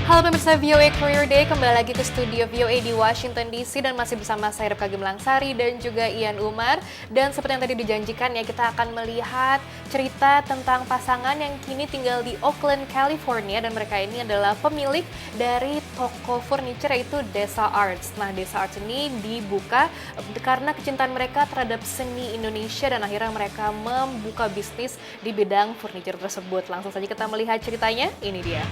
Halo pemirsa VOA Career Day, kembali lagi ke studio VOA di Washington DC dan masih bersama saya Rifka Gemlangsari dan juga Ian Umar. Dan seperti yang tadi dijanjikan ya, kita akan melihat cerita tentang pasangan yang kini tinggal di Oakland, California, dan mereka ini adalah pemilik dari toko furniture yaitu Desa Arts. Nah, Desa Arts ini dibuka karena kecintaan mereka terhadap seni Indonesia dan akhirnya mereka membuka bisnis di bidang furniture tersebut. Langsung saja kita melihat ceritanya, ini dia.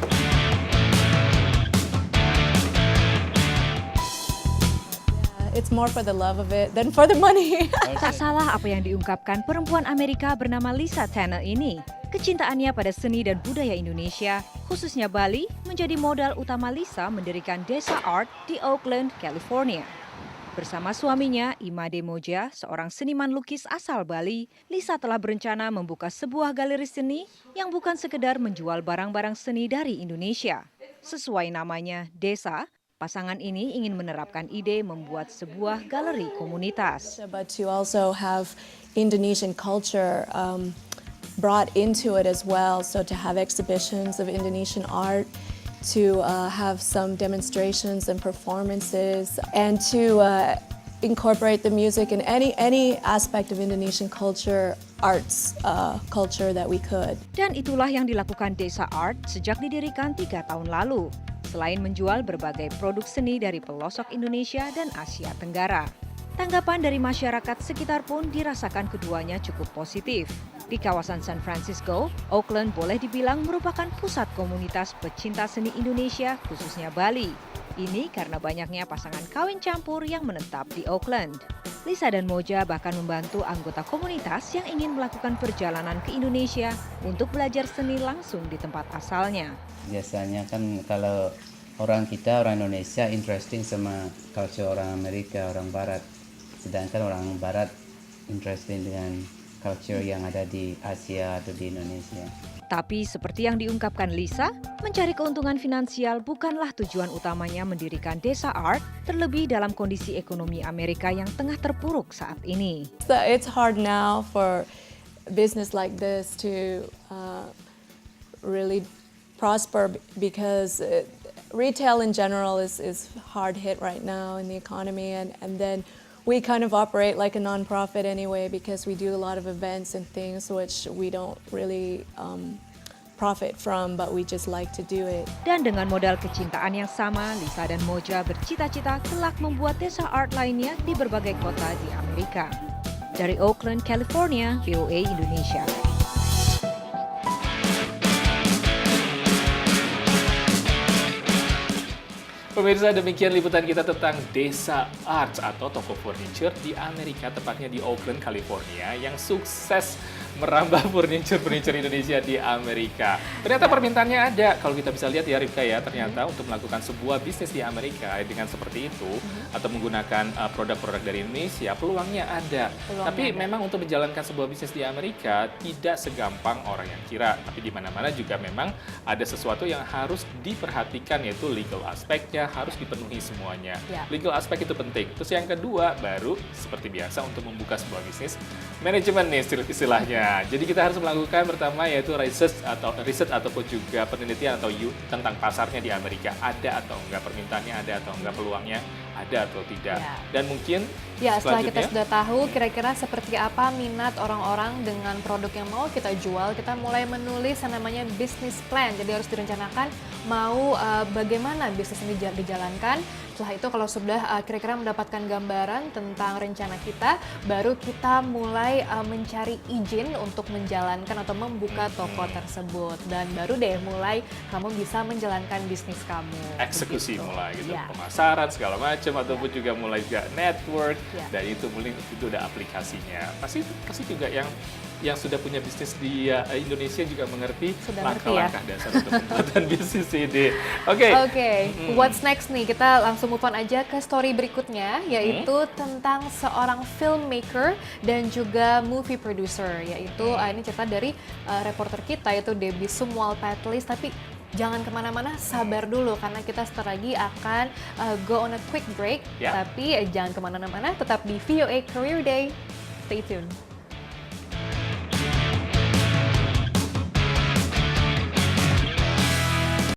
It's more for the love of it than for the money. Tak salah apa yang diungkapkan perempuan Amerika bernama Lisa Tanner ini. Kecintaannya pada seni dan budaya Indonesia, khususnya Bali, menjadi modal utama Lisa mendirikan Desa Art di Oakland, California. Bersama suaminya, Imade Moja, seorang seniman lukis asal Bali, Lisa telah berencana membuka sebuah galeri seni yang bukan sekedar menjual barang-barang seni dari Indonesia. Sesuai namanya, Desa, pasangan ini ingin menerapkan ide membuat sebuah galeri komunitas. But to also have Indonesian culture brought into it as well. So to have exhibitions of Indonesian art, to have some demonstrations and performances, and to incorporate the music in any aspect of Indonesian culture, arts culture that we could. Dan itulah yang dilakukan Desa Art sejak didirikan 3 tahun lalu. Selain menjual berbagai produk seni dari pelosok Indonesia dan Asia Tenggara. Tanggapan dari masyarakat sekitar pun dirasakan keduanya cukup positif. Di kawasan San Francisco, Oakland boleh dibilang merupakan pusat komunitas pecinta seni Indonesia, khususnya Bali. Ini karena banyaknya pasangan kawin campur yang menetap di Oakland. Lisa dan Moja bahkan membantu anggota komunitas yang ingin melakukan perjalanan ke Indonesia untuk belajar seni langsung di tempat asalnya. Biasanya kan kalau orang Indonesia interesting sama culture orang Amerika, orang Barat. Sedangkan orang Barat interesting dengan culture yang ada di Asia atau di Indonesia. Tapi seperti yang diungkapkan Lisa, mencari keuntungan finansial bukanlah tujuan utamanya mendirikan Desa Art, terlebih dalam kondisi ekonomi Amerika yang tengah terpuruk saat ini. It's hard now for business like this to really prosper because retail in general is hard hit right now in the economy, and then we kind of operate like a non-profit anyway because we do a lot of events and things which we don't really profit from, but we just like to do it. Dan dengan modal kecintaan yang sama, Lisa dan Moja bercita-cita kelak membuat Desa Art lainnya di berbagai kota di Amerika. Dari Oakland, California, VOA Indonesia. Pemirsa, demikian liputan kita tentang Desa Arts atau toko furniture di Amerika, tepatnya di Oakland, California, yang sukses merambah furniture Indonesia di Amerika. Ternyata permintaannya ada. Kalau kita bisa lihat ya Rifka ya, ternyata untuk melakukan sebuah bisnis di Amerika dengan seperti itu atau menggunakan produk-produk dari Indonesia, peluangnya ada. Tapi memang untuk menjalankan sebuah bisnis di Amerika tidak segampang orang yang kira. Tapi di mana-mana juga memang ada sesuatu yang harus diperhatikan, yaitu legal aspeknya harus dipenuhi semuanya. Legal aspek itu penting. Terus yang kedua, baru seperti biasa untuk membuka sebuah bisnis, manajemen nih istilahnya. Jadi kita harus melakukan pertama yaitu riset ataupun juga penelitian atau tentang pasarnya di Amerika. Ada atau enggak permintaannya, ada atau enggak peluangnya, ada atau tidak. Dan mungkin setelah kita sudah tahu kira-kira seperti apa minat orang-orang dengan produk yang mau kita jual, kita mulai menulis yang namanya business plan. Jadi harus direncanakan mau bagaimana bisnis ini dijalankan. Setelah itu kalau sudah kira-kira mendapatkan gambaran tentang rencana kita, baru kita mulai mencari izin untuk menjalankan atau membuka toko tersebut. Dan baru deh mulai kamu bisa menjalankan bisnis kamu. Eksekusi mulai gitu, pemasaran segala macam, ataupun juga mulai juga network, dan itu mulai itu udah aplikasinya. Pasti juga yang sudah punya bisnis di Indonesia juga mengerti langkah-langkah dasar untuk pembuatan bisnis ini. Oke. What's next nih? Kita langsung move on aja ke story berikutnya, yaitu tentang seorang filmmaker dan juga movie producer, yaitu ini cerita dari reporter kita yaitu Debbie Sumwal Patlis. Tapi jangan kemana-mana, sabar dulu karena kita sebentar lagi akan go on a quick break. Tapi jangan kemana-mana, tetap di VOA Career Day. Stay tuned.